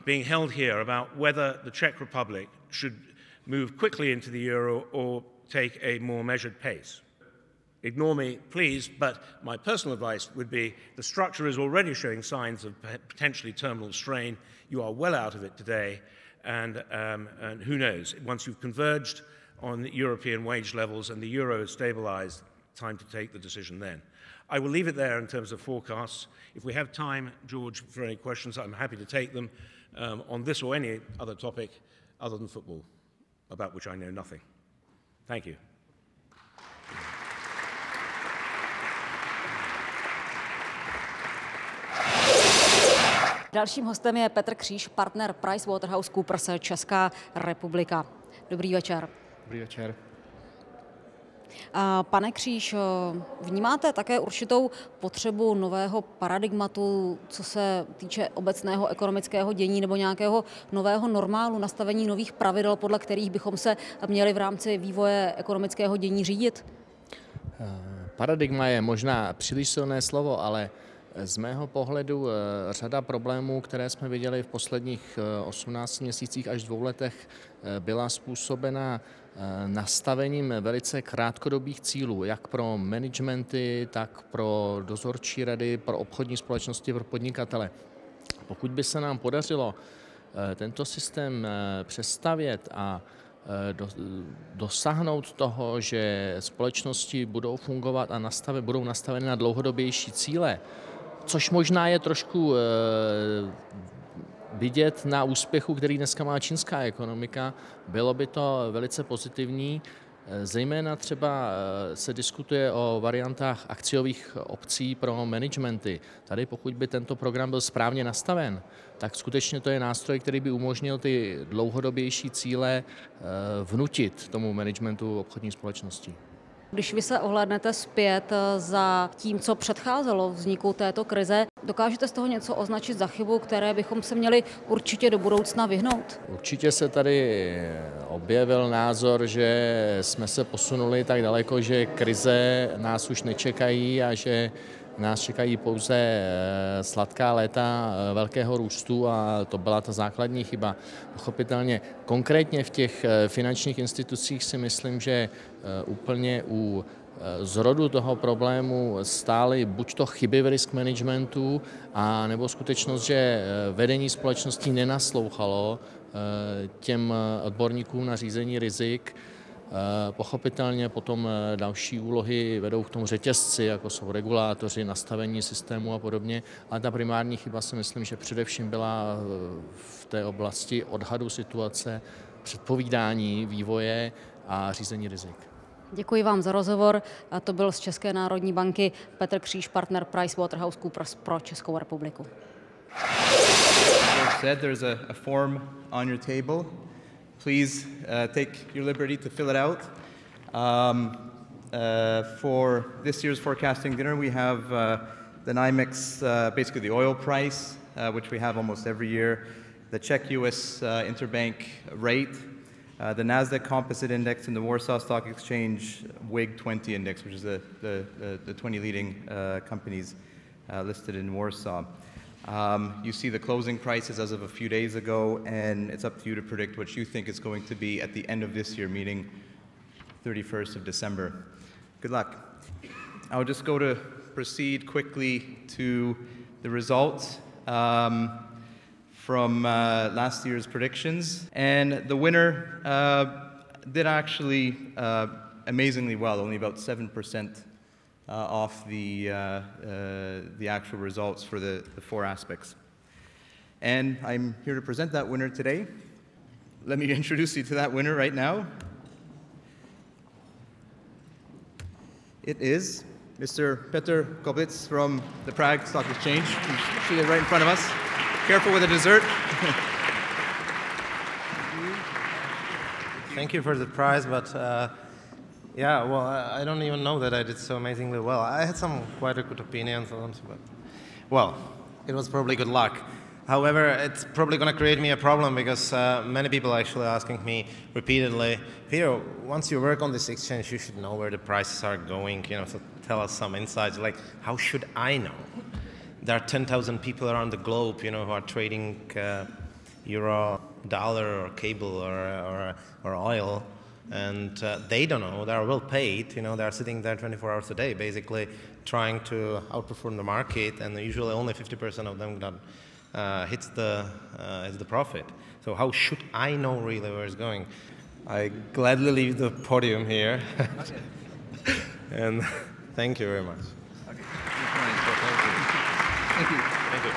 being held here about whether the Czech Republic should move quickly into the euro or take a more measured pace. Ignore me, please, but my personal advice would be the structure is already showing signs of potentially terminal strain. You are well out of it today, and who knows, once you've converged on European wage levels and the euro is stabilized, time to take the decision then. I will leave it there in terms of forecasts. If we have time, George, for any questions, I'm happy to take them on this or any other topic other than football, about which I know nothing. Thank you. Dalším hostem je Petr Kříž, partner PricewaterhouseCoopers Česká republika. Dobrý večer. Dobrý večer. Pane Kříž, vnímáte také určitou potřebu nového paradigmatu, co se týče obecného ekonomického dění nebo nějakého nového normálu, nastavení nových pravidel, podle kterých bychom se měli v rámci vývoje ekonomického dění řídit? Paradigma je možná příliš silné slovo, ale Z mého pohledu řada problémů, které jsme viděli v posledních 18 měsících až 2 letech, byla způsobena nastavením velice krátkodobých cílů, jak pro managementy, tak pro dozorčí rady, pro obchodní společnosti, pro podnikatele. Pokud by se nám podařilo tento systém přestavět a dosáhnout toho, že společnosti budou fungovat a budou nastaveny na dlouhodobější cíle, což možná je trošku vidět na úspěchu, který dneska má čínská ekonomika, bylo by to velice pozitivní. Zejména třeba se diskutuje o variantách akciových opcí pro managementy. Tady pokud by tento program byl správně nastaven, tak skutečně to je nástroj, který by umožnil ty dlouhodobější cíle vnutit tomu managementu obchodní společnosti. Když vy se ohlédnete zpět za tím, co předcházelo vzniku této krize, dokážete z toho něco označit za chybu, které bychom se měli určitě do budoucna vyhnout? Určitě se tady objevil názor, že jsme se posunuli tak daleko, že krize nás už nečekají a že nás čekají pouze sladká léta velkého růstu a to byla ta základní chyba. Pochopitelně konkrétně v těch finančních institucích si myslím, že úplně u zrodu toho problému stály buď to chyby v risk managementu, a nebo skutečnost, že vedení společností nenaslouchalo těm odborníkům na řízení rizik. Pochopitelně potom další úlohy vedou k tomu řetězci, jako jsou regulátoři, nastavení systému a podobně, ale ta primární chyba si myslím, že především byla v té oblasti odhadu situace, předpovídání vývoje a řízení rizik. Děkuji vám za rozhovor. A to byl z České národní banky Petr Kříž, partner PricewaterhouseCoopers pro Českou republiku. There's a form on your table. Please take your liberty to fill it out. For this year's forecasting dinner, we have the NYMEX, basically the oil price, which we have almost every year, the Czech-US interbank rate, the NASDAQ Composite Index, and the Warsaw Stock Exchange WIG 20 Index, which is the 20 leading companies listed in Warsaw. You see the closing prices as of a few days ago, and it's up to you to predict what you think it's going to be at the end of this year, meaning 31st of December. Good luck. I'll just proceed quickly to the results from last year's predictions. And the winner did actually amazingly well, only about 7% off the actual results for the 4 aspects. And I'm here to present that winner today. Let me introduce you to that winner right now. It is Mr. Petr Koblitz from the Prague Stock Exchange. You see it right in front of us. Careful with the dessert. Thank you for the prize, but yeah, well, I don't even know that I did so amazingly well. I had some quite a good opinions on it, but well, it was probably good luck. However, it's probably going to create me a problem because many people are actually asking me repeatedly, Peter, once you work on this exchange, you should know where the prices are going, you know, so tell us some insights. Like, how should I know? There are 10,000 people around the globe, you know, who are trading euro, dollar, or cable, or oil, and they don't know. They are well paid, you know. They are sitting there 24 hours a day, basically trying to outperform the market, and usually only 50% of them hits the profit. So how should I know really where it's going? I gladly leave the podium here, and thank you very much. Okay. Thank you. Thank you.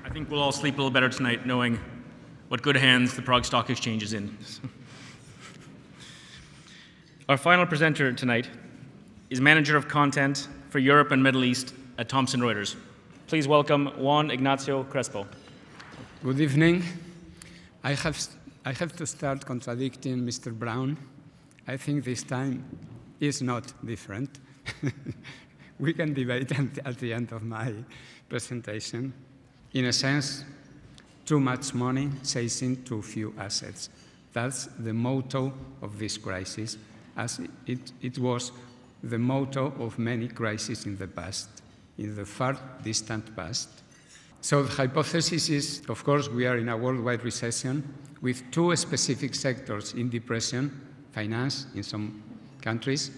I think we'll all sleep a little better tonight knowing what good hands the Prague Stock Exchange is in. Our final presenter tonight is Manager of Content for Europe and Middle East at Thomson Reuters. Please welcome Juan Ignacio Crespo. Good evening. I have to start contradicting Mr. Brown. I think this time is not different. We can debate at the end of my presentation. In a sense, too much money chasing too few assets. That's the motto of this crisis, as it was the motto of many crises in the past. in the far distant past. So the hypothesis is, of course, we are in a worldwide recession with two specific sectors in depression, finance in some countries,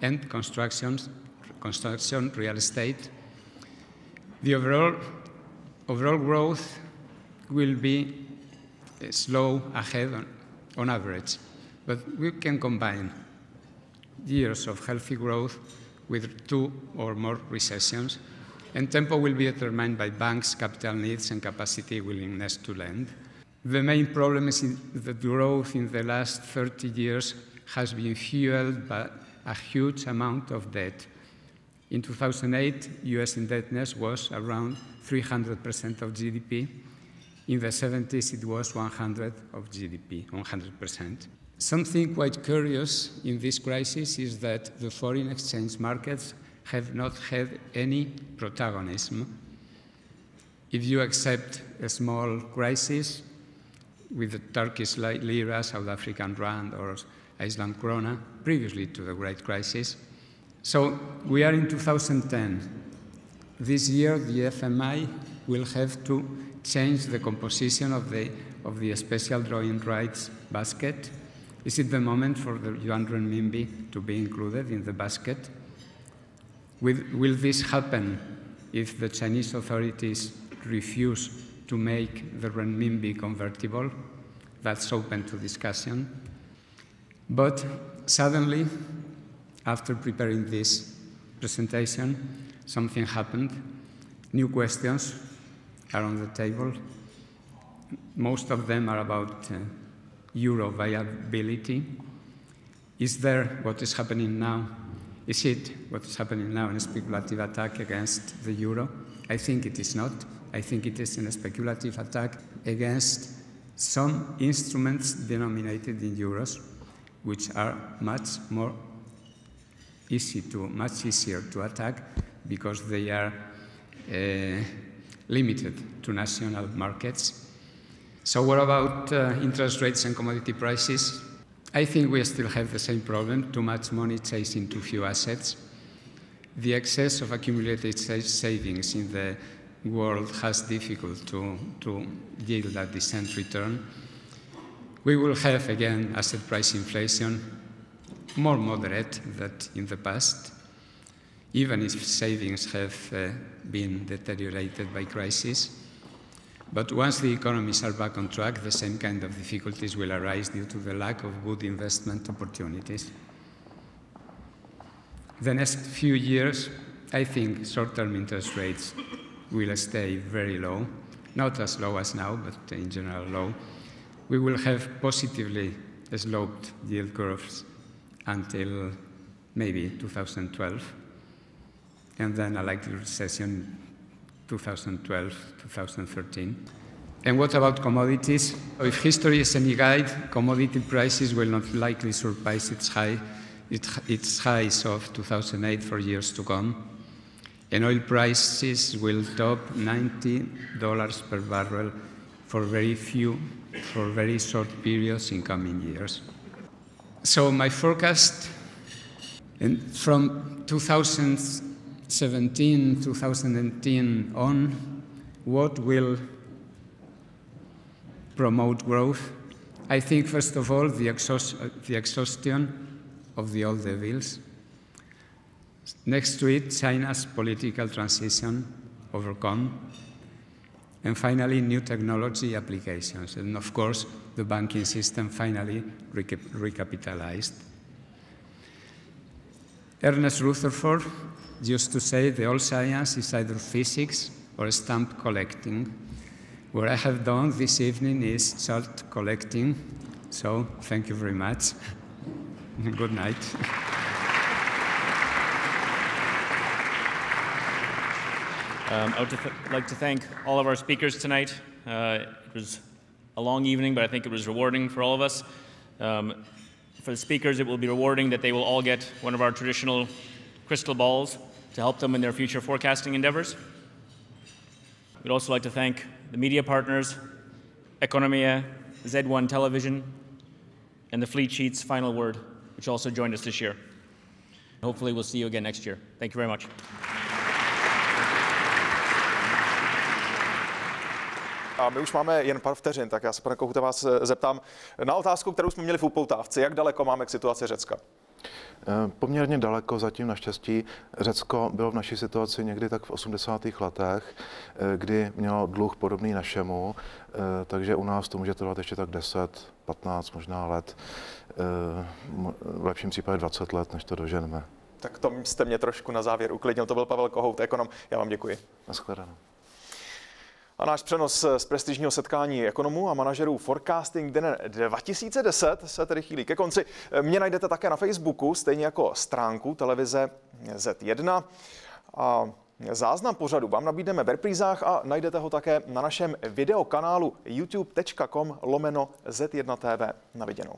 and construction, real estate. The overall growth will be slow ahead on average, but we can combine years of healthy growth with 2 or more recessions, and tempo will be determined by banks' capital needs and capacity willingness to lend. The main problem is that growth in the last 30 years has been fueled by a huge amount of debt. In 2008, US indebtedness was around 300% of GDP. In the 70s, it was 100% of GDP, 100%. Something quite curious in this crisis is that the foreign exchange markets have not had any protagonism. If you accept a small crisis with the Turkish lira, South African rand, or Iceland krona, previously to the Great Crisis. So we are in 2010. This year, the FMI will have to change the composition of the special drawing rights basket. Is it the moment for the yuan renminbi to be included in the basket? Will this happen if the Chinese authorities refuse to make the renminbi convertible? That's open to discussion. But suddenly, after preparing this presentation, something happened. New questions are on the table. Most of them are about euro viability. Is there what is happening now? Is it what is happening now a speculative attack against the euro? I think it is not. I think it is a speculative attack against some instruments denominated in euros, which are much easier to attack because they are limited to national markets. So what about interest rates and commodity prices? I think we still have the same problem, too much money chasing too few assets. The excess of accumulated savings in the world has difficult to yield a decent return. We will have, again, asset price inflation, more moderate than in the past, even if savings have been deteriorated by crisis. But once the economies are back on track, the same kind of difficulties will arise due to the lack of good investment opportunities. The next few years, I think short-term interest rates will stay very low, not as low as now, but in general low. We will have positively sloped yield curves until maybe 2012, and then a likely recession 2012, 2013. And what about commodities? If history is any guide, commodity prices will not likely surpass its highs of 2008 for years to come. And oil prices will top $90 per barrel for very short periods in coming years. So my forecast, and from 2017, 2018 on, what will promote growth? I think, first of all, the exhaustion of the old devils. Next to it, China's political transition overcome. And finally, new technology applications. And of course, the banking system finally recapitalized. Ernest Rutherford used to say the old science is either physics or stamp collecting. What I have done this evening is salt collecting. So thank you very much. Good night. I would like to thank all of our speakers tonight. It was a long evening, but I think it was rewarding for all of us. For the speakers, it will be rewarding that they will all get one of our traditional crystal balls to help them in their future forecasting endeavors. We'd also like to thank the media partners, Economia, Z1 Television, and the Fleet Sheet's Final Word, which also joined us this year. Hopefully we'll see you again next year. Thank you very much. A my už máme jen pár vteřin, tak já se, pane Kohute, vás zeptám na otázku, kterou jsme měli v upoutávce. Jak daleko máme k situaci Řecka? Poměrně daleko, zatím naštěstí. Řecko bylo v naší situaci někdy tak v 80. letech, kdy mělo dluh podobný našemu, takže u nás to může trvat ještě tak 10, 15 možná let, v lepším případě 20 let, než to doženeme. Tak to jste mě trošku na závěr uklidnil. To byl Pavel Kohout, ekonom. Já vám děkuji. Naschledanou. A náš přenos z prestižního setkání ekonomů a manažerů Forecasting Dinner 2010 se tedy chýlí ke konci. Mě najdete také na Facebooku, stejně jako stránku televize Z1. A záznam pořadu vám nabídneme v reprízách a najdete ho také na našem videokanálu youtube.com/Z1TV. Na viděnou.